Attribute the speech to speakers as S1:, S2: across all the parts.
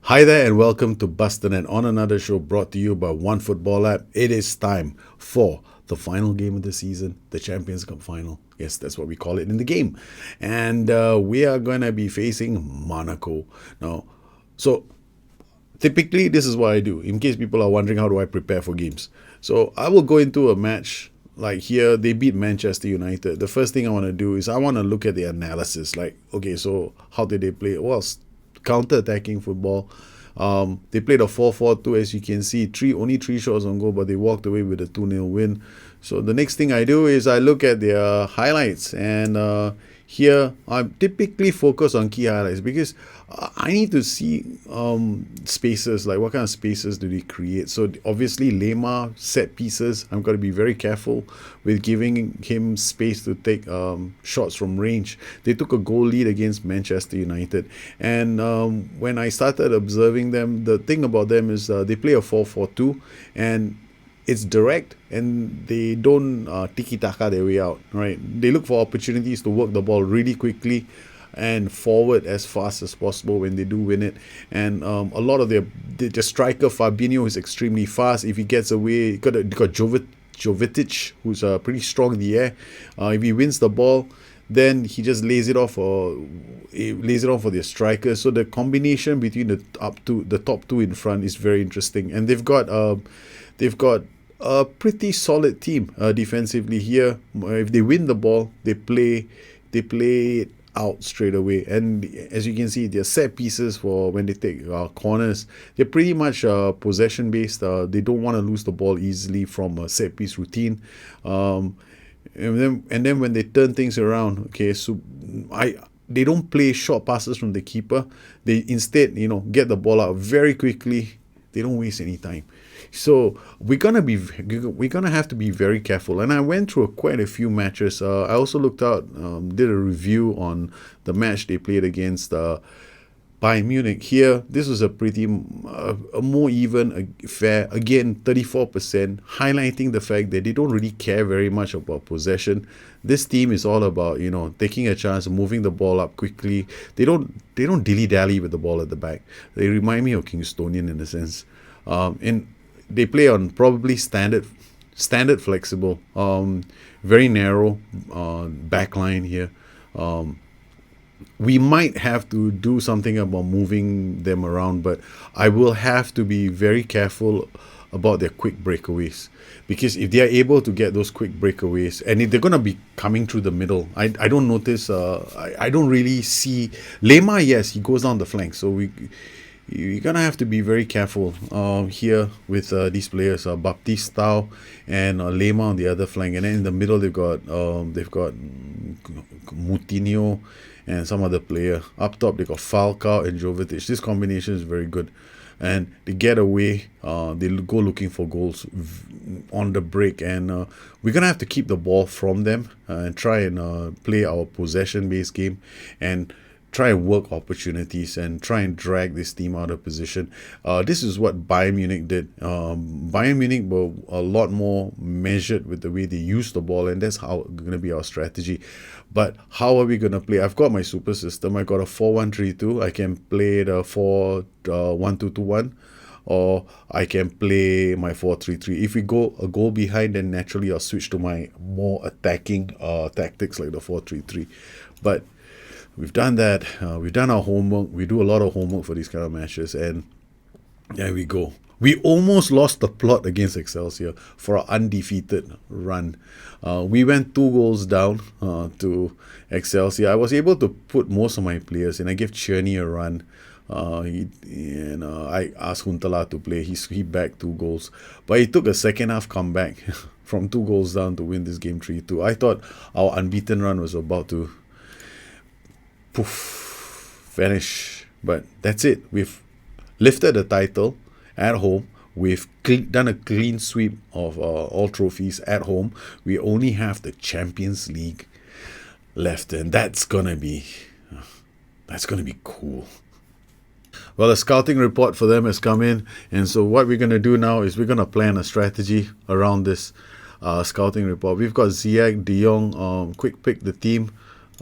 S1: Hi there and welcome to Bustthenet on another show brought to you by One Football App. It is time for the final game of the season, the Champions Cup final. Yes, that's what we call it in the game. And we are going to be facing Monaco. Now, so typically this is what I do in case people are wondering how do I prepare for games. So I will go into a match like here, they beat Manchester United. The first thing I want to do is I want to look at the analysis. Like, okay, so how did they play? Well, counter-attacking football. They played a 4-4-2, as you can see, only three shots on goal, but they walked away with a 2-0 win. So the next thing I do is I look at their highlights, and here I typically focus on key highlights because I need to see spaces, like what kind of spaces do they create. So obviously Lema set pieces, I've got to be very careful with giving him space to take shots from range. They took a goal lead against Manchester United, and when I started observing them, the thing about them is they play a 4-4-2, and it's direct, and they don't tiki-taka their way out, right? They look for opportunities to work the ball really quickly and forward as fast as possible when they do win it. And a lot of the striker Fabinho is extremely fast. If he gets away, you got Jovetic, who's pretty strong in the air. If he wins the ball, then he just lays it off for the striker. So the combination between the top two in front is very interesting, and they've got a pretty solid team defensively here. If they win the ball, they play it out straight away. And as you can see, their set pieces for when they take corners, they're pretty much possession based. They don't want to lose the ball easily from a set piece routine. And then when they turn things around, okay, so they don't play short passes from the keeper. They instead, get the ball out very quickly. They don't waste any time. So we're gonna have to be very careful. And I went through quite a few matches. I also looked out, did a review on the match they played against Bayern Munich. Here, this was a pretty a more even affair. Again, 34%, highlighting the fact that they don't really care very much about possession. This team is all about taking a chance, moving the ball up quickly. They don't dilly-dally with the ball at the back. They remind me of Kingstonian in a sense. And they play on probably standard flexible, very narrow back line here. We might have to do something about moving them around, but I will have to be very careful about their quick breakaways, because if they are able to get those quick breakaways, and if they're going to be coming through the middle, I don't notice, I don't really see Lema. Yes, he goes down the flank, so you're gonna have to be very careful here with these players, Baptistao and Lema on the other flank, and then in the middle they've got Moutinho and some other player. Up top they got Falcao and Jovetic. This combination is very good, and they get away. They go looking for goals on the break, and we're gonna have to keep the ball from them and try and play our possession-based game and try and work opportunities and try and drag this team out of position. This is what Bayern Munich did. Bayern Munich were a lot more measured with the way they use the ball, and that's how going to be our strategy. But how are we going to play? I've got my super system. I got a 4-1-3-2. I can play the 4-1-2-2-1, or I can play my 4-3-3. If we go a goal behind, then naturally I'll switch to my more attacking tactics like the 4-3-3. But we've done that. We've done our homework. We do a lot of homework for these kind of matches, and there we go. We almost lost the plot against Excelsior for our undefeated run. We went 2 goals down to Excelsior. I was able to put most of my players, and I gave Cherney a run. I asked Huntala to play. He bagged 2 goals, but he took a second half comeback from 2 goals down to win this game 3-2. I thought our unbeaten run was about to vanish, but that's it. We've lifted the title at home. We've done a clean sweep of all trophies at home. We only have the Champions League left, and that's gonna be cool. Well, a scouting report for them has come in, and so what we're gonna do now is we're gonna plan a strategy around this scouting report. We've got Ziyech, De Jong, quick pick the team.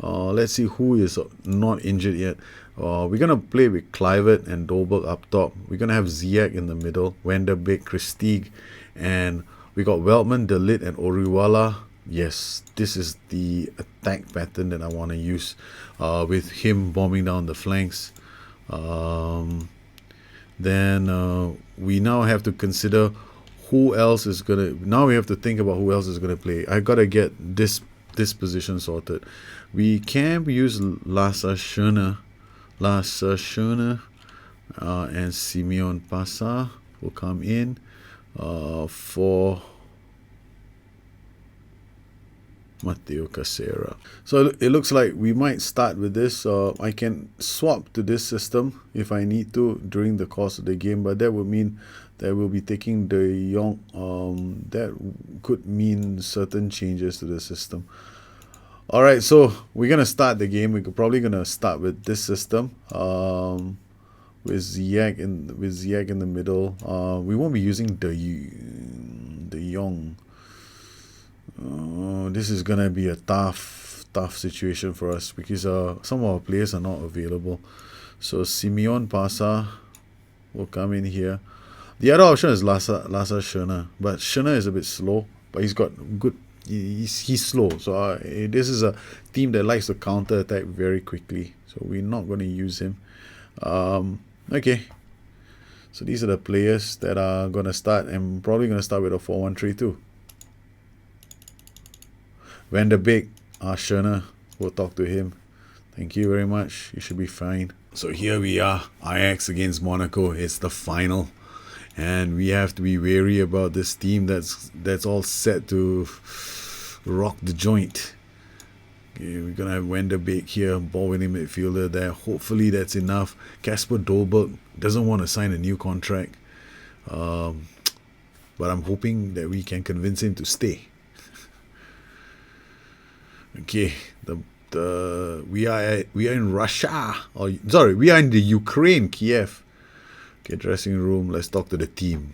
S1: Let's see who is not injured yet. We're going to play with Kluivert and Dolberg up top. We're going to have Ziyech in the middle, Van der Beek, Christie, and we got Veltman, De Ligt, and Orihuela. Yes, this is the attack pattern that I want to use with him bombing down the flanks. Then we now have to consider who else is going to... Now we have to think about who else is going to play. I got to get this position sorted. We can use Lasse Schöne, and Simeon Passa will come in for Matteo Casera. So it looks like we might start with this. I can swap to this system if I need to during the course of the game, but that would mean that we'll be taking De Jong. That could mean certain changes to the system. All right, so we're gonna start the game. We're probably gonna start with this system with Ziyech in the middle. We won't be using De Jong. This is gonna be a tough situation for us because some of our players are not available. So Simeon Passa will come in here. The other option is Lasse Schöne, but Schöne is a bit slow, but he's got good. He's slow, so this is a team that likes to counter attack very quickly. So we're not going to use him. Okay. So these are the players that are going to start. I'm probably going to start with a 4-1-3-2. Van der Beek, Schöne, we'll talk to him. Thank you very much. You should be fine. So here we are, Ajax against Monaco. It's the final. And we have to be wary about this team that's all set to rock the joint. Okay, we're going to have Van der Beek here, ball winning midfielder there. Hopefully that's enough. Kasper Dolberg doesn't want to sign a new contract. But I'm hoping that we can convince him to stay. Okay, we are in Russia. We are in the Ukraine, Kiev. Okay, dressing room. Let's talk to the team.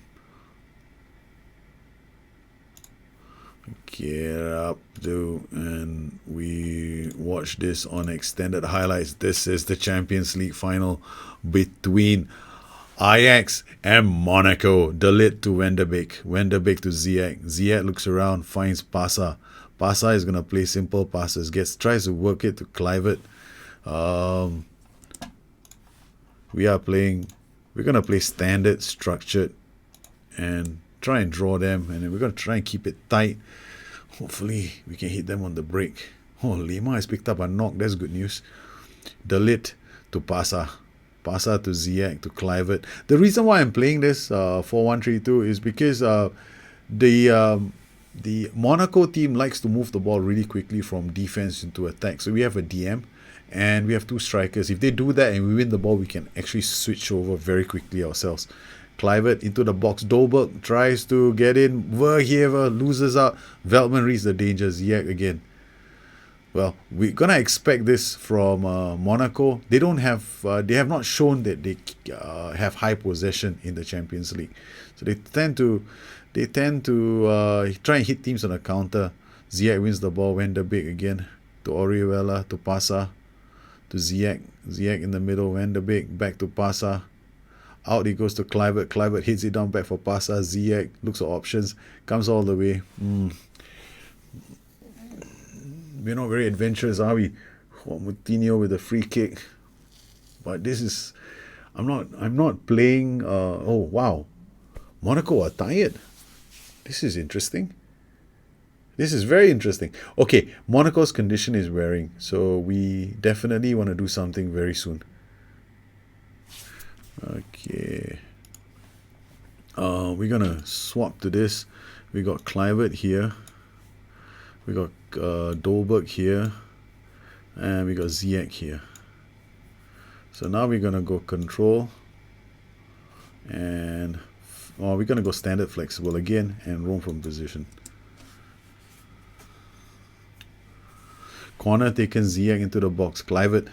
S1: Get up, and we watch this on extended highlights. This is the Champions League final between Ajax and Monaco. De Ligt to Van der Beek. Van der Beek to Ziyech. Ziyech looks around, finds Passa. Passa is gonna play simple passes. Tries to work it to Kluivert. We're gonna play standard, structured, and try and draw them. And then we're gonna try and keep it tight. Hopefully we can hit them on the break. Oh, Lima has picked up a knock. That's good news. De Ligt to Passa. Passa to Ziyech to Kluivert. The reason why I'm playing this 4-1-3-2 is because the Monaco team likes to move the ball really quickly from defense into attack. So we have a DM and we have two strikers. If they do that and we win the ball, we can actually switch over very quickly ourselves. Kluivert into the box. Dolberg tries to get in. Verheer loses out. Veltman reads the danger. Ziyech again. Well, we're gonna expect this from Monaco. They have not shown that they have high possession in the Champions League. So they tend to try and hit teams on a counter. Ziyech wins the ball. Van der Beek again to Orihuela to Passa to Ziyech. Ziyech in the middle. Van der Beek back to Passa. Out he goes to Kluivert. Kluivert hits it down back for Passa. Ziyech looks for options. Comes all the way. We're not very adventurous, are we? Moutinho with a free kick. But this is... I'm not playing... oh, wow. Monaco are tired. This is interesting. This is very interesting. Okay, Monaco's condition is wearing. So we definitely want to do something very soon. Okay. We're gonna swap to this. We got Kluivert here. We got Dolberg here. And we got Ziyech here. So now we're gonna go control. And we're gonna go standard flexible again and roam from position. Corner taken, Ziyech into the box. Kluivert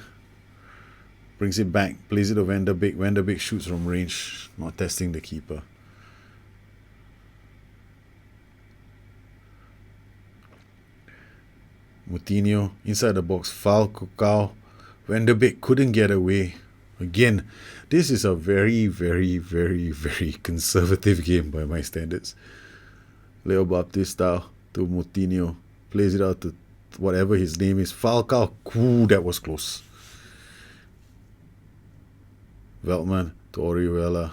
S1: brings it back, plays it to Van der Beek. Van der Beek shoots from range, not testing the keeper. Moutinho inside the box. Falcao. Van de Beek couldn't get away. Again, this is a very, very, very, very conservative game by my standards. Leo Baptista to Moutinho. Plays it out to whatever his name is. Falcao. Ooh, that was close. Veltman to Orihuela.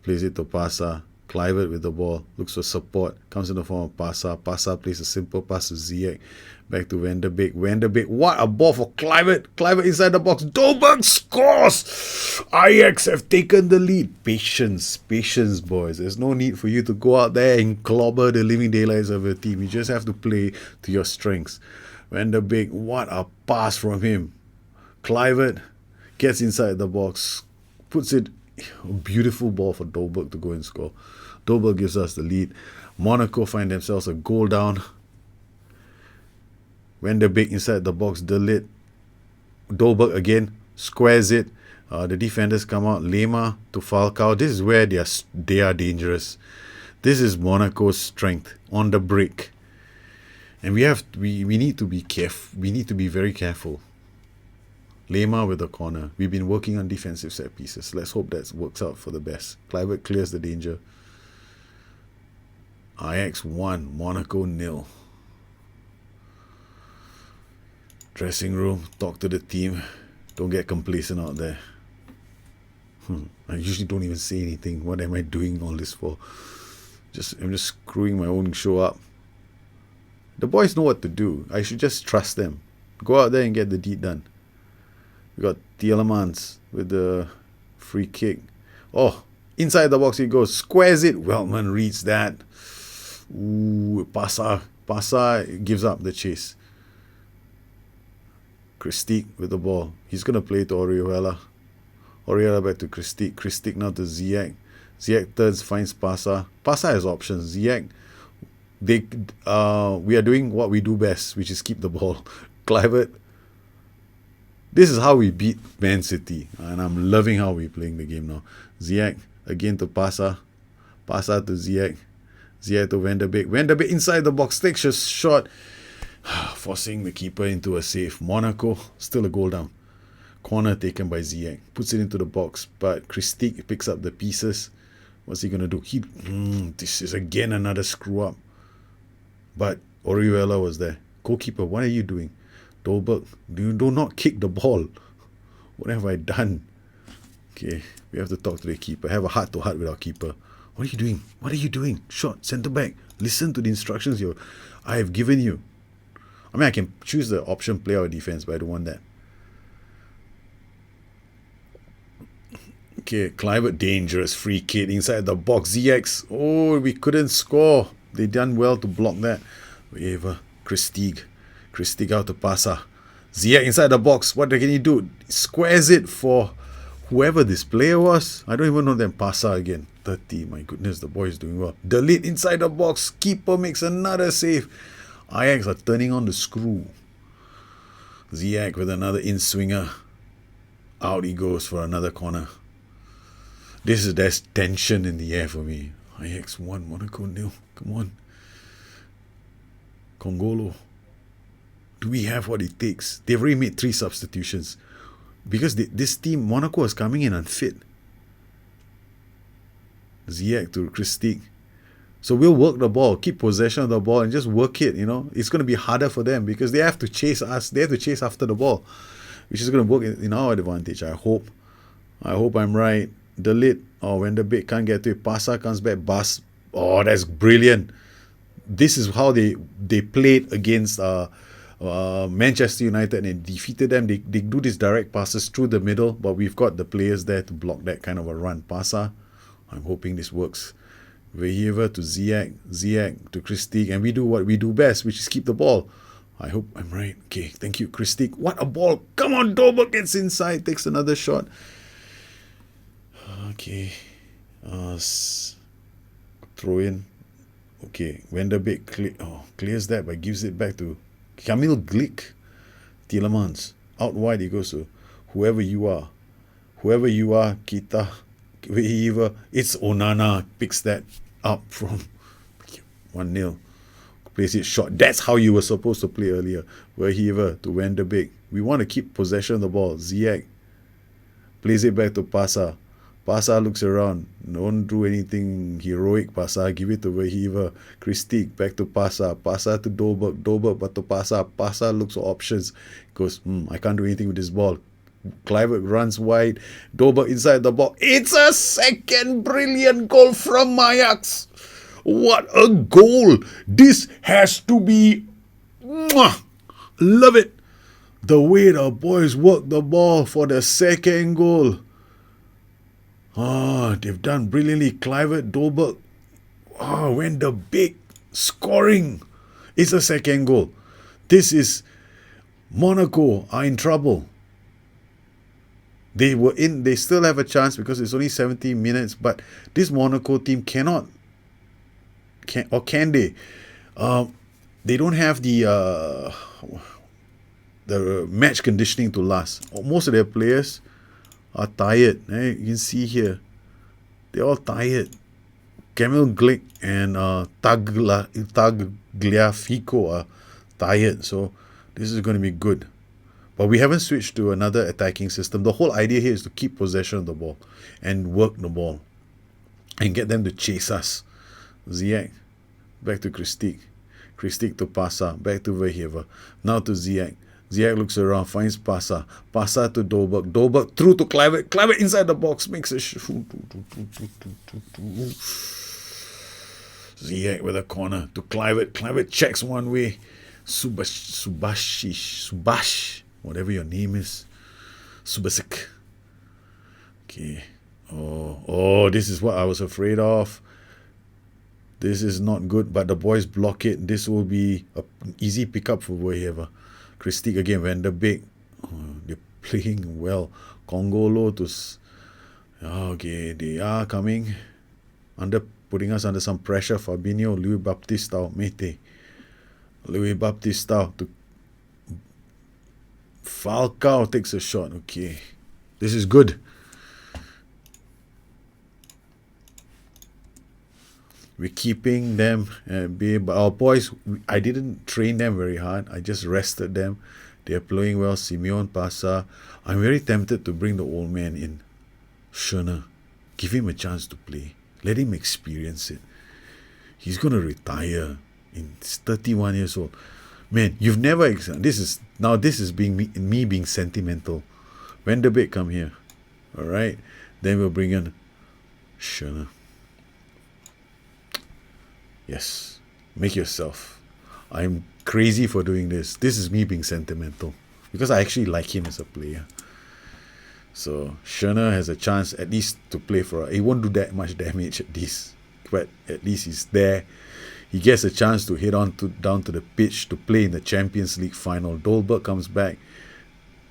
S1: Plays it to Pasa. Kluivert with the ball. Looks for support. Comes in the form of Pasa. Pasa plays a simple pass to Ziyech. Back to Van de Beek. Van de Beek. What a ball for Kluivert. Kluivert inside the box. Dolberg scores. Ajax have taken the lead. Patience. Patience, boys. There's no need for you to go out there and clobber the living daylights of your team. You just have to play to your strengths. Van de Beek. What a pass from him. Kluivert gets inside the box. Puts it. A beautiful ball for Dolberg to go and score. Dolberg gives us the lead. Monaco find themselves a goal down. Van de Beek inside the box. Delete. Dolberg again. Squares it. The defenders come out. Lema to Falcao. This is where they are dangerous. This is Monaco's strength on the break. And we need to be careful. We need to be very careful. Lema with the corner. We've been working on defensive set pieces. Let's hope that works out for the best. Kluivert clears the danger. Ajax 1, Monaco 0. Dressing room, talk to the team. Don't get complacent out there. I usually don't even say anything. What am I doing all this for? I'm just screwing my own show up. The boys know what to do. I should just trust them. Go out there and get the deed done. We got Tielemans with the free kick. Oh, inside the box he goes. Squares it. Weltman reads that. Ooh, Pasa gives up the chase. Christique with the ball. He's going to play to Orihuela. Orihuela back to Christique. Christique now to Ziyech. Ziyech turns, finds Pasa. Pasa has options. Ziyech, we are doing what we do best, which is keep the ball. Kluivert. This is how we beat Man City. And I'm loving how we're playing the game now. Ziyech again to Pasa. Pasa to Ziyech. Ziyech to Van de Beek. Van de Beek inside the box. Takes a shot. Forcing the keeper into a save. Monaco still a goal down. Corner taken by Ziyech. Puts it into the box. But Christique picks up the pieces. What's he going to do? This is again another screw up. But Orihuela was there. Goalkeeper, what are you doing? Dolberg, do not kick the ball. What have I done? Okay, we have to talk to the keeper. Have a heart-to-heart with our keeper. What are you doing? What are you doing? Shot, centre back. Listen to the instructions I have given you. I mean, I can choose the option play or defense, but I don't want that. Okay, Kluivert, dangerous free kick inside the box. Ziyech, oh, we couldn't score. They done well to block that. Whatever. Christique out to Pasa. Ziyech inside the box. What can he do? Squares it for whoever this player was. I don't even know them. Pasa again. 30. My goodness, the boy is doing well. Delete inside the box. Keeper makes another save. Ajax are turning on the screw. Ziyech with another in-swinger. Out he goes for another corner. There's tension in the air for me. Ajax 1, Monaco 0. Come on. Congolo. Do we have what it takes? They've already made 3 substitutions. Because this team, Monaco, is coming in unfit. Ziyech to Christique. So we'll work the ball, keep possession of the ball and just work it, It's going to be harder for them because they have to chase us. They have to chase after the ball, which is going to work in our advantage. I hope I'm right. Delete. Oh, when the Beek can't get to it. Pasa comes back. Bus. Oh, that's brilliant. This is how they played against Manchester United and defeated them. They do these direct passes through the middle, but we've got the players there to block that kind of a run. Pasa. I'm hoping this works. Vehiver to Ziyech to Christique, and we do what we do best, which is keep the ball. I hope I'm right. Okay, thank you, Christique. What a ball. Come on, Dolberg gets inside, takes another shot. Okay. Throw in. Okay, Van de Beek clears that, but gives it back to Kamil Glick. Tielemans. Out wide he goes to whoever you are. Kita. Vehiver. It's Onana. Picks that up from 1-0. Plays it short. That's how you were supposed to play earlier. Verheven to Van der Beek. We want to keep possession of the ball. Ziyech plays it back to Pasa. Pasa looks around. Don't do anything heroic, Pasa. Give it to Verheven. Christique back to Pasa. Pasa to Dolberg. Dolberg but to Pasa. Pasa looks for options. Goes, I can't do anything with this ball. Kluivert runs wide. Dolberg inside the box. It's a second brilliant goal from Ajax. What a goal. This has to be... Love it. The way the boys work the ball for the second goal. They've done brilliantly. Kluivert, Dolberg. When the big scoring. It's a second goal. This is... Monaco are in trouble. They still have a chance because it's only 70 minutes, but this Monaco team can they? They don't have the match conditioning to last. Most of their players are tired. You can see here, they're all tired. Camille Glick and Tagliafico are tired, so this is going to be good. But we haven't switched to another attacking system. The whole idea here is to keep possession of the ball and work the ball and get them to chase us. Ziyech, back to Christique. Christique to Pasa, back to Verheven. Now to Ziyech. Ziyech looks around, finds Pasa. Pasa to Dolberg. Dolberg through to Kluivert. Kluivert inside the box, makes a Ziyech with a corner to Kluivert. Kluivert checks one way. Subash, whatever your name is. Subasic. Okay. Oh, this is what I was afraid of. This is not good, but the boys block it. This will be an easy pickup for Verheven. Christique again, Van der Beek. They're playing well. Congolo to... Okay, they are coming. Putting us under some pressure. Fabinho, Louis Baptiste, Mete. Louis Baptiste to Falcao takes a shot. Okay. This is good. We're keeping them but our boys, I didn't train them very hard. I just rested them. They're playing well. Simeon, Pasa. I'm very tempted to bring the old man in. Schöne. Give him a chance to play. Let him experience it. He's going to retire. He's 31 years old. Man, you've never... This is being me being sentimental. Van der Beek, come here. All right? Then we'll bring in Schöne. Yes. Make yourself. I'm crazy for doing this. This is me being sentimental. Because I actually like him as a player. So, Schöne has a chance at least to play for... He won't do that much damage at least. But at least he's there. He gets a chance to head down to the pitch to play in the Champions League final. Dolberg comes back,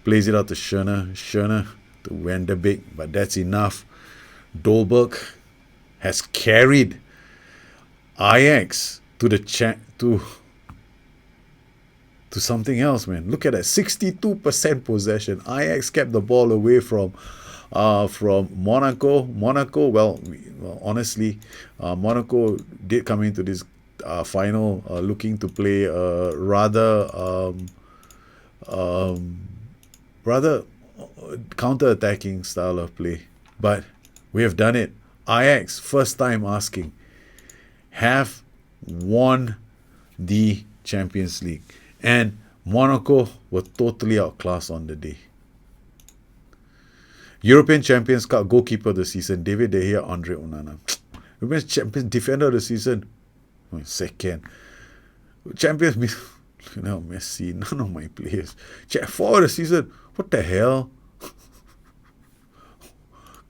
S1: plays it out to Schöne. Schöne to Van der Beek, but that's enough. Dolberg has carried Ajax to something else, man. Look at that, 62% possession. Ajax kept the ball away from Monaco. Honestly, Monaco did come into this final looking to play rather counter-attacking style of play, but we have done it. Ajax, first time asking, have won the Champions League, and Monaco were totally outclassed on the day. European Champions Cup goalkeeper of the season, David De Gea, Andre Onana. European Champions defender of the season, second. Champions, Messi, none of my players. Forward of the season, what the hell?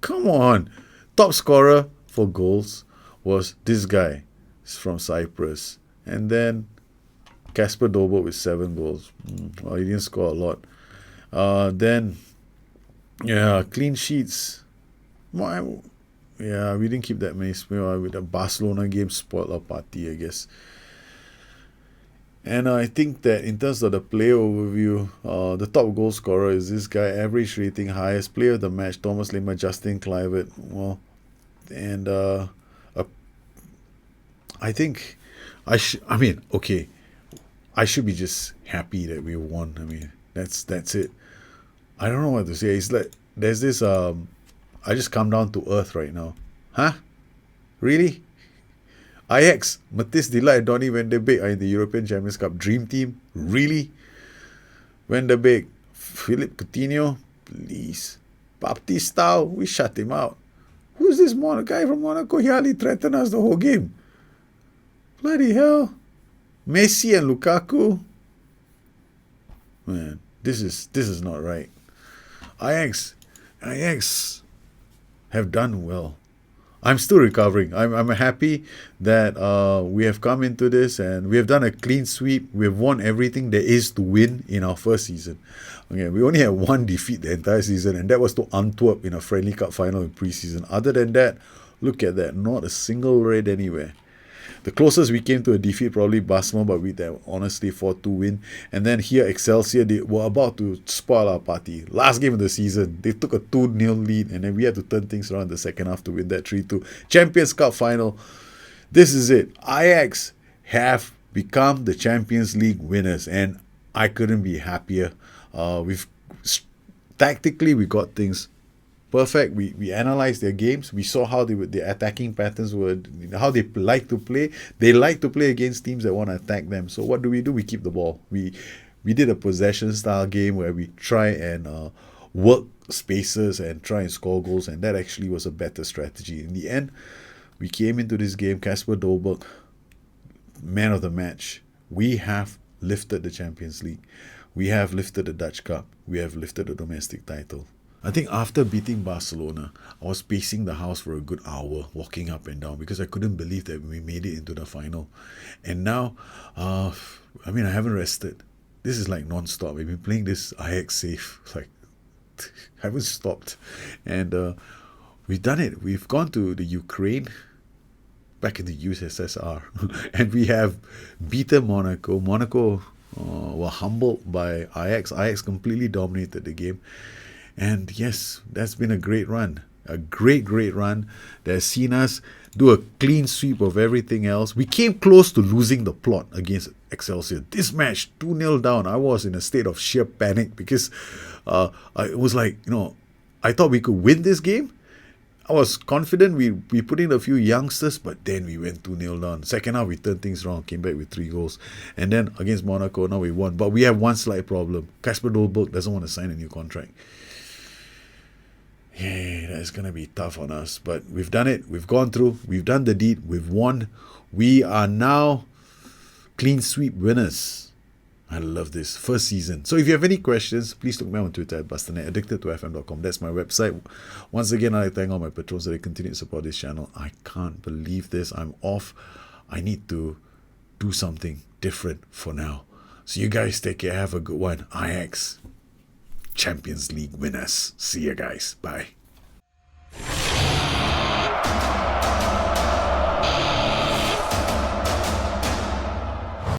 S1: Come on. Top scorer for goals was this guy. He's from Cyprus. And then Kasper Dolberg with 7 goals. Well, he didn't score a lot. Then... yeah, clean sheets. Yeah, we didn't keep that many. With the Barcelona game, spoiled our party, I guess. And I think that in terms of the player overview, the top goal scorer is this guy, average rating, highest player of the match, Thomas Lemar, Justin Kluivert. Well, and I think I mean, okay, I should be just happy that we won. I mean, that's it. I don't know what to say. It's like there's this I just come down to earth right now. Huh? Really? Ajax, Mathis Delight, Donny Van de Beek are in the European Champions Cup Dream Team? Really? Van de Beek, Philip Coutinho, please. Baptistao, we shut him out. Who's this guy from Monaco? He hardly threatened us the whole game. Bloody hell. Messi and Lukaku. Man, this is not right. Ajax have done well. I'm still recovering. I'm happy that we have come into this and we have done a clean sweep. We have won everything there is to win in our first season. Okay, we only had one defeat the entire season, and that was to Antwerp in a friendly cup final in pre-season. Other than that, look at that, not a single red anywhere. The closest we came to a defeat probably Barcelona, but we that honestly 4-2 win. And then here Excelsior, they were about to spoil our party. Last game of the season, they took a 2-0 lead, and then we had to turn things around in the second half to win that 3-2. Champions Cup final. This is it. Ajax have become the Champions League winners, and I couldn't be happier. Tactically we got things perfect. We analyzed their games. We saw how their attacking patterns were, how they like to play. They like to play against teams that want to attack them. So what do? We keep the ball. We did a possession style game where we try and work spaces and try and score goals, and that actually was a better strategy. In the end, we came into this game, Kasper Dolberg, man of the match. We have lifted the Champions League. We have lifted the Dutch Cup. We have lifted the domestic title. I think after beating Barcelona, I was pacing the house for a good hour, walking up and down, because I couldn't believe that we made it into the final. And now, I haven't rested. This is like non-stop. We've been playing this Ajax safe. Like, I haven't stopped. And we've done it. We've gone to the Ukraine, back in the USSR, and we have beaten Monaco. Monaco were humbled by Ajax. Ajax completely dominated the game. And yes, that's been a great run. A great run that has seen us do a clean sweep of everything else. We came close to losing the plot against Excelsior. This match, 2-0 down, I was in a state of sheer panic because I was like, I thought we could win this game. I was confident we put in a few youngsters, but then we went 2-0 down. Second half, we turned things around, came back with 3 goals. And then against Monaco, now we won. But we have one slight problem. Kasper Dolberg doesn't want to sign a new contract. Yeah, that's going to be tough on us. But we've done it. We've gone through. We've done the deed. We've won. We are now clean sweep winners. I love this. First season. So if you have any questions, please look me up on Twitter at Bustthenet, addicted2fm.com. That's my website. Once again, I'd like to thank all my patrons that continue to support this channel. I can't believe this. I'm off. I need to do something different for now. So you guys take care. Have a good one. Ajax, Champions League winners. See you guys. Bye.